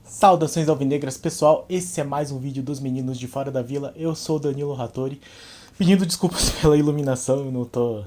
Saudações alvinegras, pessoal, esse é mais um vídeo dos meninos de fora da vila. Eu sou o Danilo Rattori, pedindo desculpas pela iluminação, eu não tô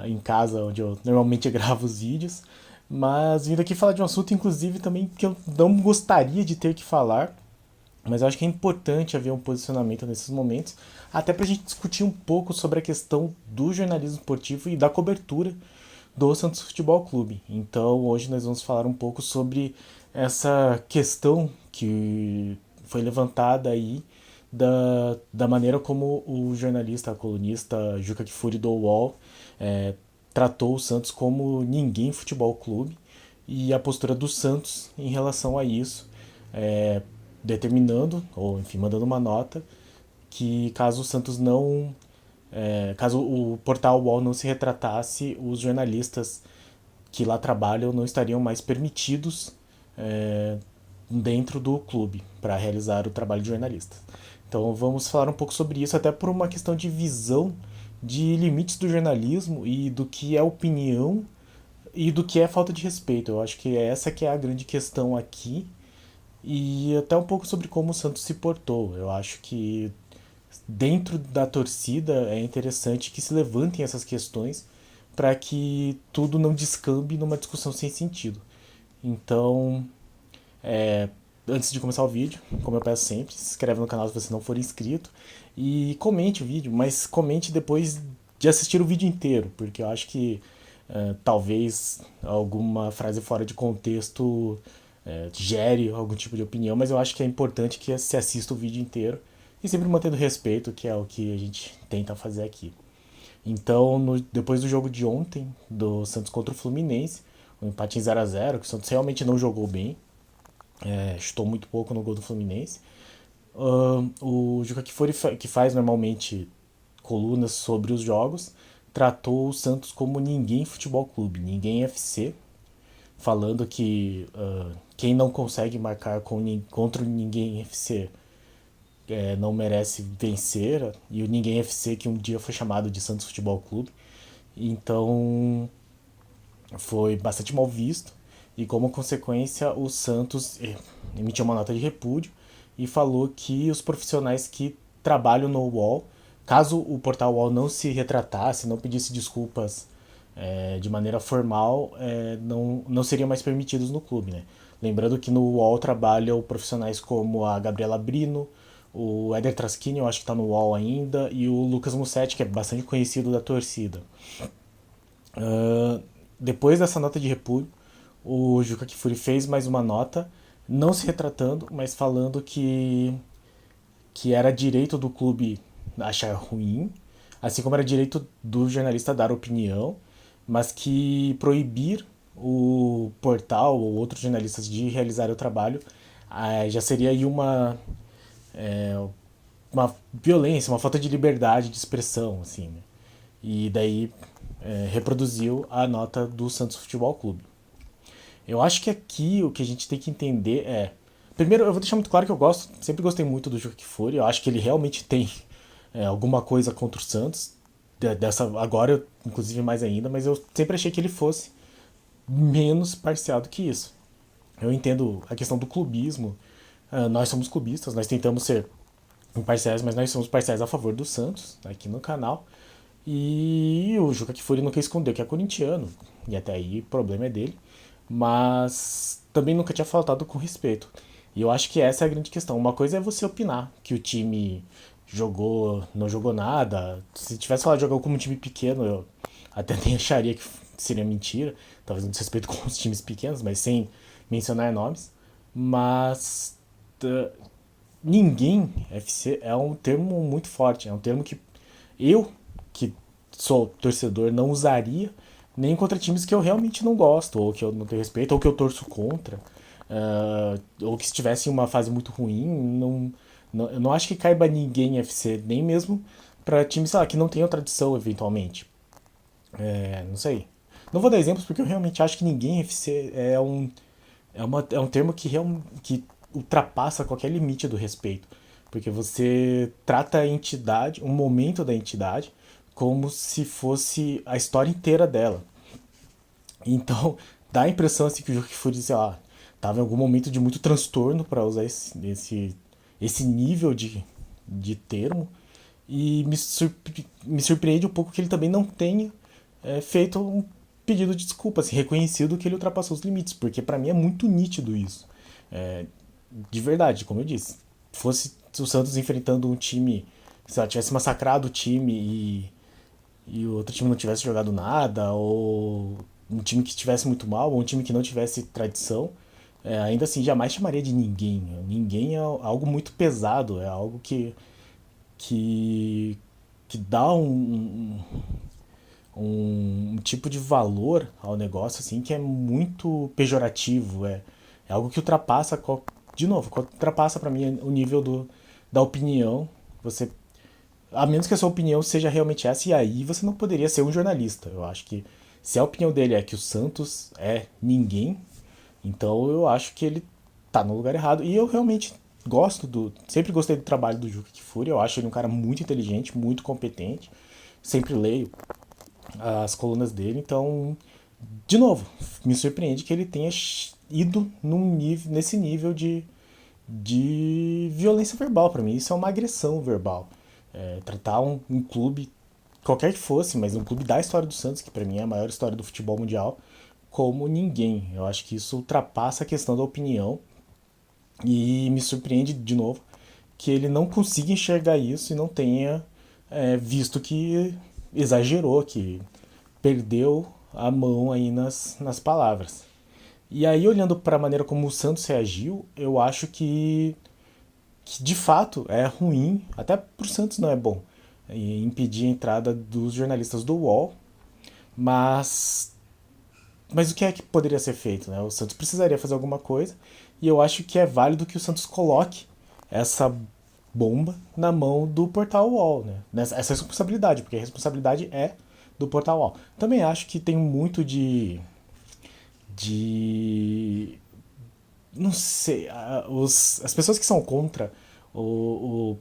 em casa onde eu normalmente gravo os vídeos, mas vindo aqui falar de um assunto, inclusive, também que eu não gostaria de ter que falar, mas eu acho que é importante haver um posicionamento nesses momentos, até pra gente discutir um pouco sobre a questão do jornalismo esportivo e da cobertura do Santos Futebol Clube. Então, hoje nós vamos falar um pouco sobre essa questão que foi levantada aí da maneira como o jornalista, a colunista Juca Kfouri do UOL tratou o Santos como ninguém futebol clube e a postura do Santos em relação a isso, determinando, ou enfim, mandando uma nota que caso o Santos não caso o portal UOL não se retratasse, os jornalistas que lá trabalham não estariam mais permitidos dentro do clube para realizar o trabalho de jornalista. Então vamos falar um pouco sobre isso, até por uma questão de visão de limites do jornalismo e do que é opinião e do que é falta de respeito. Eu acho que essa que é a grande questão aqui e até um pouco sobre como o Santos se portou. Eu acho que dentro da torcida é interessante que se levantem essas questões para que tudo não descambe numa discussão sem sentido. Então, antes de começar o vídeo, como eu peço sempre, se inscreve no canal se você não for inscrito e comente o vídeo, mas comente depois de assistir o vídeo inteiro, porque eu acho que talvez alguma frase fora de contexto gere algum tipo de opinião, mas eu acho que é importante que se assista o vídeo inteiro e sempre mantendo respeito, que é o que a gente tenta fazer aqui. Então, depois do jogo de ontem, do Santos contra o Fluminense, um empate em 0-0, que o Santos realmente não jogou bem, chutou muito pouco no gol do Fluminense. O Juca Kfouri, que faz normalmente colunas sobre os jogos, tratou o Santos como ninguém futebol clube, ninguém FC, falando que quem não consegue marcar contra o ninguém FC não merece vencer, e o Ninguém FC que um dia foi chamado de Santos Futebol Clube. Então foi bastante mal visto e como consequência o Santos emitiu uma nota de repúdio e falou que os profissionais que trabalham no UOL, caso o portal UOL não se retratasse, não pedisse desculpas de maneira formal, não seriam mais permitidos no clube, né? Lembrando que no UOL trabalham profissionais como a Gabriela Brino, o Éder Traschini, eu acho que está no UOL ainda, e o Lucas Mussetti, que é bastante conhecido da torcida. Depois dessa nota de repúdio, o Juca Kfouri fez mais uma nota, não se retratando, mas falando que era direito do clube achar ruim, assim como era direito do jornalista dar opinião, mas que proibir o portal ou outros jornalistas de realizar o trabalho já seria aí uma violência, uma falta de liberdade de expressão, assim, né? E daí reproduziu a nota do Santos Futebol Clube. Eu acho que aqui o que a gente tem que entender é... Primeiro, eu vou deixar muito claro que eu sempre gostei muito do Juca Kfouri, eu acho que ele realmente tem alguma coisa contra o Santos, agora, inclusive mais ainda, mas eu sempre achei que ele fosse menos parcial do que isso. Eu entendo a questão do clubismo, nós somos clubistas, nós tentamos ser imparciais, mas nós somos parciais a favor do Santos, aqui no canal. E o Juca Kfouri nunca escondeu que é corintiano, e até aí o problema é dele. Mas também nunca tinha faltado com respeito. E eu acho que essa é a grande questão. Uma coisa é você opinar que o time não jogou nada. Se tivesse falado de jogar como um time pequeno, eu até nem acharia que seria mentira. Talvez um desrespeito com os times pequenos, mas sem mencionar nomes. Mas ninguém FC é um termo muito forte. É um termo que eu, que sou torcedor, não usaria nem contra times que eu realmente não gosto, ou que eu não tenho respeito, ou que eu torço contra, ou que estivesse em uma fase muito ruim. Eu não acho que caiba ninguém FC, nem mesmo para times, sei lá, que não tenham tradição, eventualmente. Não sei. Não vou dar exemplos porque eu realmente acho que ninguém FC é um termo que ultrapassa qualquer limite do respeito. Porque você trata a entidade, um momento da entidade, como se fosse a história inteira dela. Então, dá a impressão assim que o Juca Kfouri, sei lá, tava em algum momento de muito transtorno, para usar esse nível de termo. E me surpreende um pouco que ele também não tenha feito um pedido de desculpa, assim, reconhecido que ele ultrapassou os limites, porque para mim é muito nítido isso. É, de verdade, como eu disse, fosse o Santos enfrentando um time, se ela tivesse massacrado o time e o outro time não tivesse jogado nada, ou um time que estivesse muito mal, ou um time que não tivesse tradição, ainda assim jamais chamaria de ninguém. Ninguém é algo muito pesado, é algo que, que dá um tipo de valor ao negócio assim que é muito pejorativo, é algo que ultrapassa, de novo, ultrapassa para mim o nível da opinião. Você, a menos que a sua opinião seja realmente essa, e aí você não poderia ser um jornalista. Eu acho que se a opinião dele é que o Santos é ninguém, então eu acho que ele tá no lugar errado. E eu realmente sempre gostei do trabalho do Juca Kfouri. Eu acho ele um cara muito inteligente, muito competente. Sempre leio as colunas dele, então, de novo, me surpreende que ele tenha ido nesse nível de violência verbal. Para mim isso é uma agressão verbal. Tratar um clube, qualquer que fosse, mas um clube da história do Santos, que para mim é a maior história do futebol mundial, como ninguém. Eu acho que isso ultrapassa a questão da opinião e me surpreende, de novo, que ele não consiga enxergar isso e não tenha visto que exagerou, que perdeu a mão aí nas palavras. E aí, olhando para a maneira como o Santos reagiu, eu acho que de fato é ruim, até para o Santos não é bom, impedir a entrada dos jornalistas do UOL, mas mas o que é que poderia ser feito, né? O Santos precisaria fazer alguma coisa e eu acho que é válido que o Santos coloque essa bomba na mão do Portal UOL, né? Essa responsabilidade, porque a responsabilidade é do Portal UOL. Também acho que tem muito de não sei, as pessoas que são contra o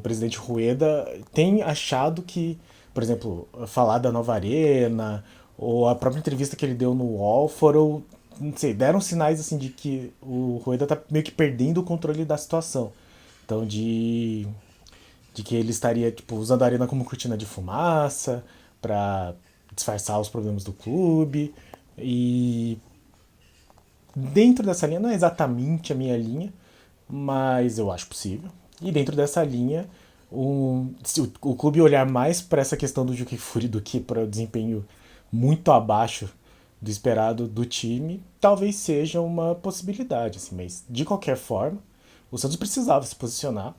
presidente Rueda têm achado que, por exemplo, falar da nova arena ou a própria entrevista que ele deu no UOL foram, não sei, deram sinais assim de que o Rueda tá meio que perdendo o controle da situação. Então, de que ele estaria tipo usando a arena como cortina de fumaça para disfarçar os problemas do clube. E dentro dessa linha, não é exatamente a minha linha, mas eu acho possível. E dentro dessa linha, se o clube olhar mais para essa questão do Juki Furi do que para o desempenho muito abaixo do esperado do time, talvez seja uma possibilidade. Assim, mas de qualquer forma, o Santos precisava se posicionar.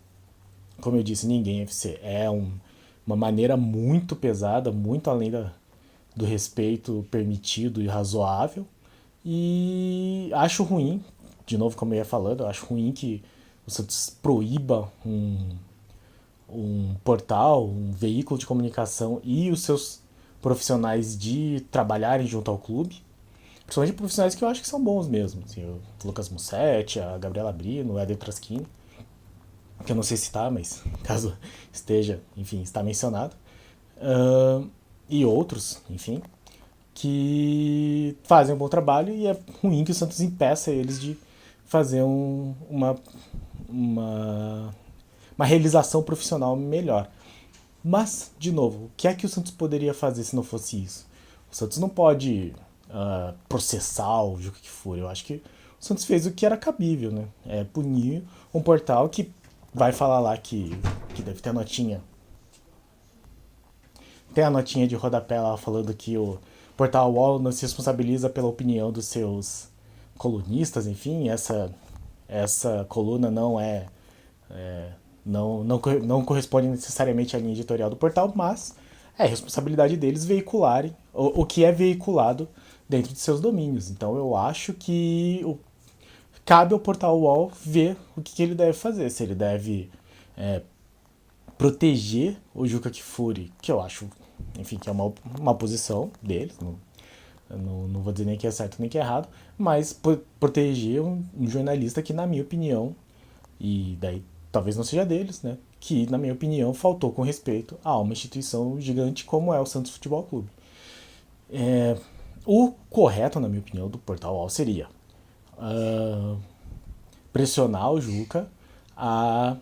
Como eu disse, ninguém FC uma maneira muito pesada, muito além do respeito permitido e razoável. E acho ruim, de novo, como eu ia falando, eu acho ruim que o Santos proíba um portal, um veículo de comunicação e os seus profissionais de trabalharem junto ao clube. Principalmente profissionais que eu acho que são bons mesmo. Assim, o Lucas Mussetti, a Gabriela Brino, o Éder Traschini, que eu não sei citar, mas caso esteja, enfim, está mencionado. E outros, enfim, que fazem um bom trabalho e é ruim que o Santos impeça eles de fazer uma, uma realização profissional melhor. Mas, de novo, o que é que o Santos poderia fazer se não fosse isso? O Santos não pode processar o Juca Kfouri. Eu acho que o Santos fez o que era cabível, né? É punir um portal que vai falar lá que deve ter a notinha. Tem a notinha de rodapé lá falando que o portal UOL não se responsabiliza pela opinião dos seus colunistas, enfim, essa coluna não corresponde necessariamente à linha editorial do portal, mas é responsabilidade deles veicularem o que é veiculado dentro de seus domínios. Então eu acho que cabe ao portal UOL ver o que ele deve fazer, se ele deve proteger o Juca Kfouri, que eu acho, enfim, que é uma posição deles, não vou dizer nem que é certo nem que é errado, mas proteger um jornalista que, na minha opinião, e daí talvez não seja deles, né? Que, na minha opinião, faltou com respeito a uma instituição gigante como é o Santos Futebol Clube. O correto, na minha opinião, do Portal UOL seria ah, pressionar o Juca a,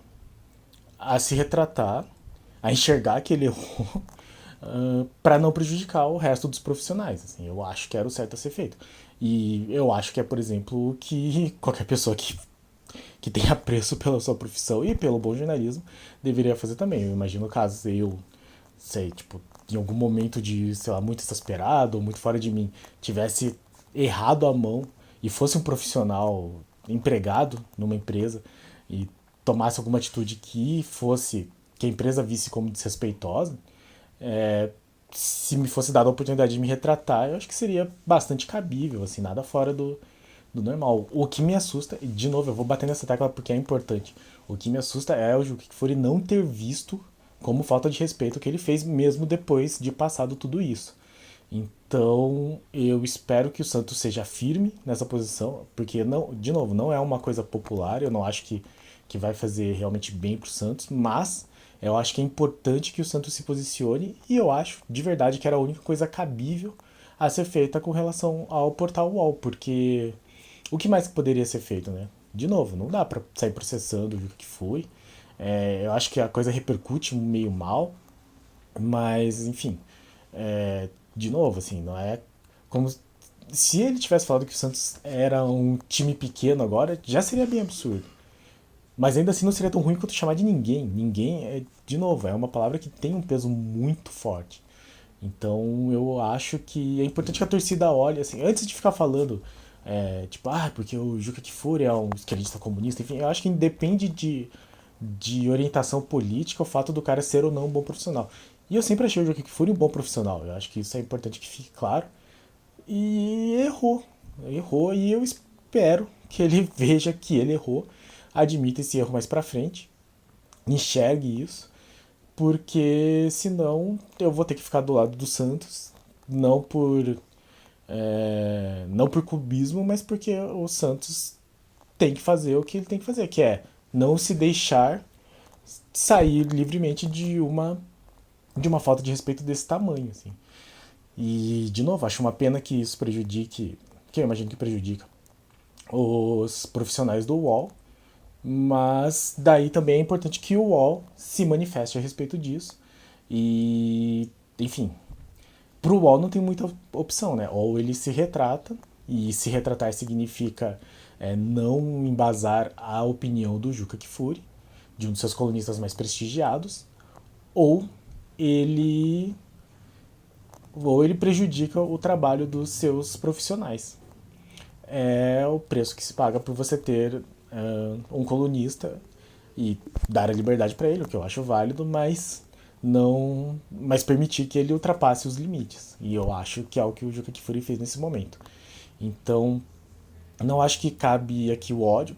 a se retratar, a enxergar que ele errou, para não prejudicar o resto dos profissionais. Assim, eu acho que era o certo a ser feito. E eu acho que é, por exemplo, que qualquer pessoa que tenha apreço pela sua profissão e pelo bom jornalismo deveria fazer também. Eu imagino caso eu, sei, tipo, em algum momento de, sei lá, muito exasperado ou muito fora de mim, tivesse errado a mão e fosse um profissional empregado numa empresa e tomasse alguma atitude que fosse, que a empresa visse como desrespeitosa, é, se me fosse dada a oportunidade de me retratar, eu acho que seria bastante cabível, assim, nada fora do normal. O que me assusta, e de novo, eu vou bater nessa tecla porque é importante. O que me assusta é o Juque Kfouri não ter visto como falta de respeito o que ele fez mesmo depois de passado tudo isso. Então, eu espero que o Santos seja firme nessa posição, porque não, de novo, não é uma coisa popular, eu não acho que vai fazer realmente bem pro Santos, mas eu acho que é importante que o Santos se posicione e eu acho de verdade que era a única coisa cabível a ser feita com relação ao Portal UOL, porque o que mais que poderia ser feito, né? De novo, não dá pra sair processando o que foi. Eu acho que a coisa repercute meio mal, mas enfim, de novo, assim, não é como se ele tivesse falado que o Santos era um time pequeno agora, já seria bem absurdo. Mas ainda assim não seria tão ruim quanto chamar de ninguém. Ninguém é, de novo, é uma palavra que tem um peso muito forte. Então eu acho que é importante que a torcida olhe, assim, antes de ficar falando, tipo, porque o Juca Kfouri é um esquerdista comunista, enfim, eu acho que independe de orientação política o fato do cara ser ou não um bom profissional. E eu sempre achei o Juca Kfouri um bom profissional, eu acho que isso é importante que fique claro. E errou. Errou e eu espero que ele veja que ele errou, admita esse erro mais pra frente, enxergue isso, porque senão eu vou ter que ficar do lado do Santos, não por não por clubismo, mas porque o Santos tem que fazer o que ele tem que fazer, que é não se deixar sair livremente de uma falta de respeito desse tamanho, assim. E, de novo, acho uma pena que isso prejudique, que eu imagino que prejudica, os profissionais do UOL, mas daí também é importante que o UOL se manifeste a respeito disso. E, enfim, pro UOL não tem muita opção, né? Ou ele se retrata, e se retratar significa não embasar a opinião do Juca Kfouri, de um dos seus colunistas mais prestigiados, ou ele ou ele prejudica o trabalho dos seus profissionais. É o preço que se paga por você ter um colunista e dar a liberdade para ele, o que eu acho válido, mas não, mas permitir que ele ultrapasse os limites. E eu acho que é o que o Juca Kfouri fez nesse momento. Então, não acho que cabe aqui o ódio.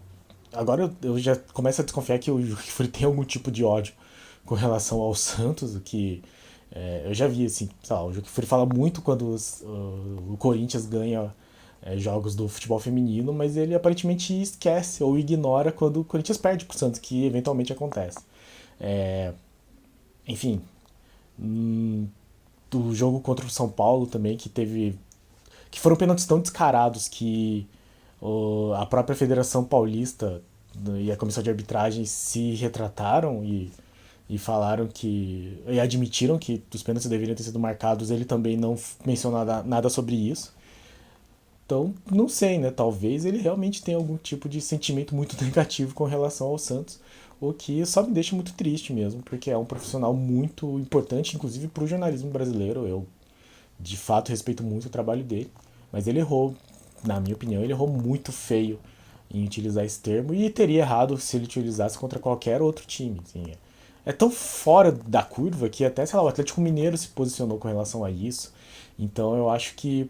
Agora eu já começo a desconfiar que o Juca Kfouri tem algum tipo de ódio com relação ao Santos, o que eu já vi, assim, sei lá, o Juca Kfouri fala muito quando o Corinthians ganha jogos do futebol feminino, mas ele aparentemente esquece ou ignora quando o Corinthians perde pro Santos, que eventualmente acontece. É, enfim, do jogo contra o São Paulo também, que foram pênaltis tão descarados que a própria Federação Paulista e a comissão de arbitragem se retrataram e falaram e admitiram que os pênaltis deveriam ter sido marcados. Ele também não mencionou nada sobre isso. Então, não sei, né? Talvez ele realmente tenha algum tipo de sentimento muito negativo com relação ao Santos, o que só me deixa muito triste mesmo, porque é um profissional muito importante, inclusive para o jornalismo brasileiro. Eu, de fato, respeito muito o trabalho dele, mas ele errou, na minha opinião, ele errou muito feio em utilizar esse termo e teria errado se ele utilizasse contra qualquer outro time. Assim, é tão fora da curva que até, sei lá, o Atlético Mineiro se posicionou com relação a isso. Então eu acho que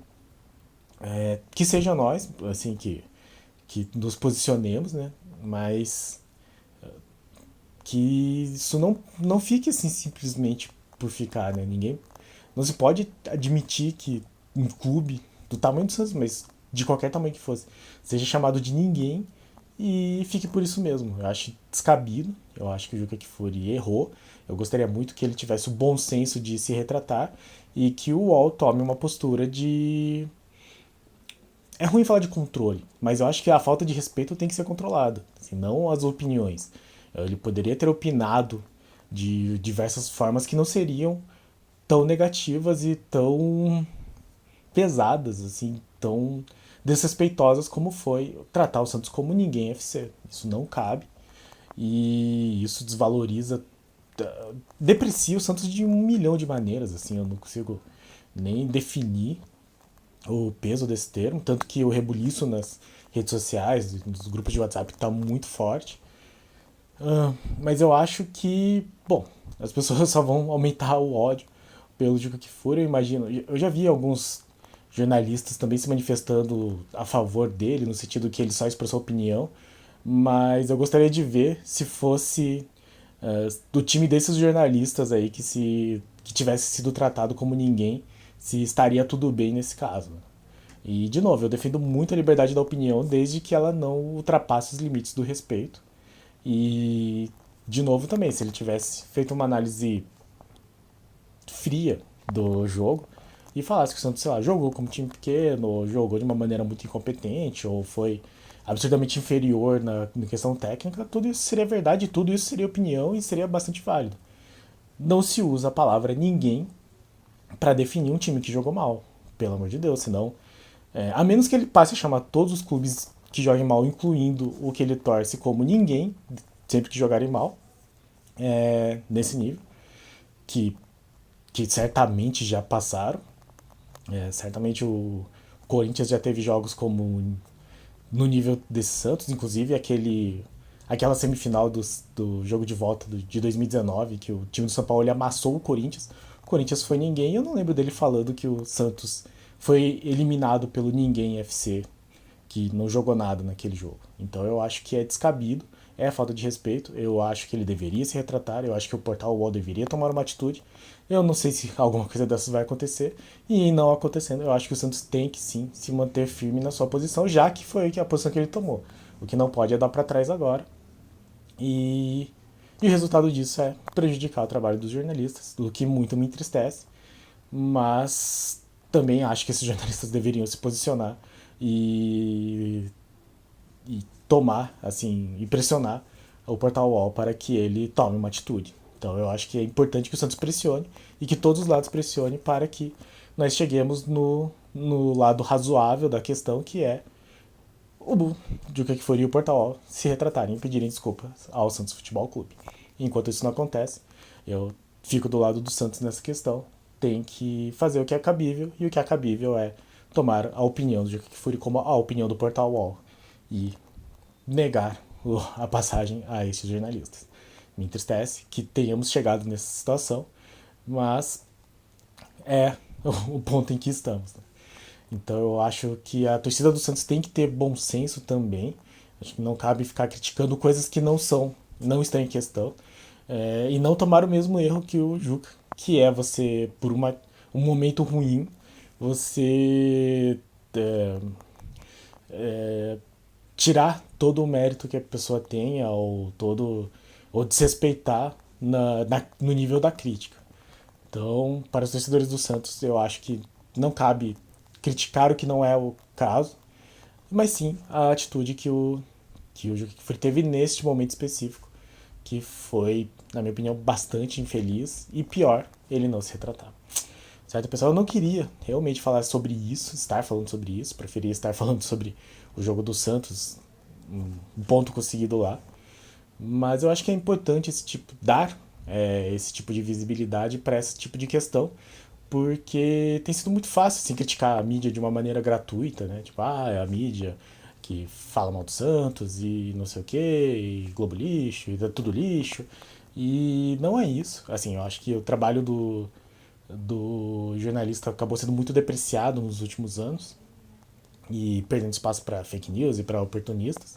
seja nós, assim, que nos posicionemos, né? Mas que isso não fique assim simplesmente por ficar, né? Ninguém. Não se pode admitir que um clube do tamanho do Santos, mas de qualquer tamanho que fosse, seja chamado de ninguém e fique por isso mesmo. Eu acho descabido, eu acho que o Juca Kfouri errou. Eu gostaria muito que ele tivesse o bom senso de se retratar e que o UOL tome uma postura É ruim falar de controle, mas eu acho que a falta de respeito tem que ser controlada, assim, não as opiniões. Ele poderia ter opinado de diversas formas que não seriam tão negativas e tão pesadas, assim, tão desrespeitosas como foi tratar o Santos como ninguém FC. Isso não cabe e isso desvaloriza, deprecia o Santos de um milhão de maneiras, assim, eu não consigo nem definir o peso desse termo, tanto que o rebuliço nas redes sociais, nos grupos de WhatsApp está muito forte. Mas eu acho que, bom, as pessoas só vão aumentar o ódio pelo Juca Kfouri, eu imagino. Eu já vi alguns jornalistas também se manifestando a favor dele, no sentido que ele só expressou opinião, mas eu gostaria de ver se fosse do time desses jornalistas aí que tivesse sido tratado como ninguém, se estaria tudo bem nesse caso. Né? E, de novo, eu defendo muito a liberdade da opinião desde que ela não ultrapasse os limites do respeito. E, de novo, também, se ele tivesse feito uma análise fria do jogo e falasse que o Santos, sei lá, jogou como time pequeno, ou jogou de uma maneira muito incompetente, ou foi absurdamente inferior na questão técnica, tudo isso seria verdade, tudo isso seria opinião e seria bastante válido. Não se usa a palavra ninguém para definir um time que jogou mal, pelo amor de Deus, senão, a menos que ele passe a chamar todos os clubes que joguem mal, incluindo o que ele torce, como ninguém, sempre que jogarem mal, nesse nível, que, que certamente já passaram. Certamente o Corinthians já teve jogos como no nível desse Santos, inclusive aquela semifinal do jogo de volta de 2019, que o time do São Paulo ele amassou o Corinthians. O Corinthians foi ninguém, e eu não lembro dele falando que o Santos foi eliminado pelo Ninguém FC, que não jogou nada naquele jogo. Então eu acho que é descabido, é falta de respeito, eu acho que ele deveria se retratar, eu acho que o Portal UOL deveria tomar uma atitude. Eu não sei se alguma coisa dessas vai acontecer, e não acontecendo, eu acho que o Santos tem que sim se manter firme na sua posição, já que foi a posição que ele tomou. O que não pode é dar para trás agora. E, e o resultado disso é prejudicar o trabalho dos jornalistas, o que muito me entristece, mas também acho que esses jornalistas deveriam se posicionar e, e tomar, assim, e pressionar o Portal UOL para que ele tome uma atitude. Então eu acho que é importante que o Santos pressione e que todos os lados pressionem para que nós cheguemos no lado razoável da questão, que é o Juca Kfouri e o Portal UOL se retratarem e pedirem desculpas ao Santos Futebol Clube. Enquanto isso não acontece, eu fico do lado do Santos nessa questão. Tem que fazer o que é cabível, e o que é cabível é tomar a opinião do Juca Kfouri como a opinião do Portal UOL e negar a passagem a esses jornalistas. Me entristece que tenhamos chegado nessa situação, mas é o ponto em que estamos. Né? Então eu acho que a torcida do Santos tem que ter bom senso também. Acho que não cabe ficar criticando coisas que não estão em questão. E não tomar o mesmo erro que o Juca, que é você, por um momento ruim, você tirar todo o mérito que a pessoa tenha, ou desrespeitar no nível da crítica. Então, para os torcedores do Santos, eu acho que não cabe criticar o que não é o caso, mas sim a atitude que o Juca Kfouri teve neste momento específico, que foi, na minha opinião, bastante infeliz, e pior, ele não se retratar. Certo, pessoal? Eu não queria realmente falar sobre isso, estar falando sobre isso, preferia estar falando sobre o jogo do Santos, um ponto conseguido lá, mas eu acho que é importante dar esse tipo de visibilidade para esse tipo de questão, porque tem sido muito fácil assim, criticar a mídia de uma maneira gratuita, né? Tipo, é a mídia que fala mal do Santos e não sei o que, e Globo lixo, e tá tudo lixo. E não é isso. Assim, eu acho que o trabalho do jornalista acabou sendo muito depreciado nos últimos anos e perdendo espaço para fake news e para oportunistas.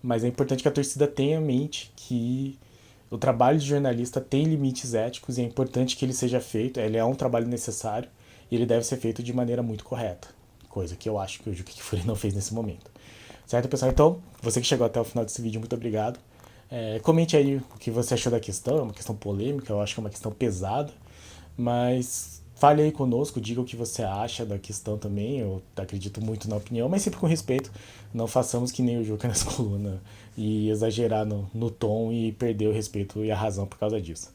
Mas é importante que a torcida tenha em mente que o trabalho de jornalista tem limites éticos e é importante que ele seja feito. Ele é um trabalho necessário e ele deve ser feito de maneira muito correta. Coisa que eu acho que o Juca Kfouri não fez nesse momento. Certo, pessoal? Então, você que chegou até o final desse vídeo, muito obrigado. Comente aí o que você achou da questão. É uma questão polêmica, eu acho que é uma questão pesada. Mas Fale aí conosco, diga o que você acha da questão também. Eu acredito muito na opinião, mas sempre com respeito. Não façamos que nem o Juca nessa coluna e exagerar no tom e perder o respeito e a razão por causa disso.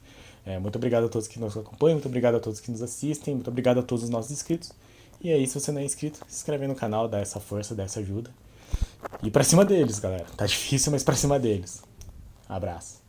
Muito obrigado a todos que nos acompanham, muito obrigado a todos que nos assistem, muito obrigado a todos os nossos inscritos. E aí, se você não é inscrito, se inscreve aí no canal, dá essa força, dá essa ajuda. E pra cima deles, galera. Tá difícil, mas pra cima deles. Abraço.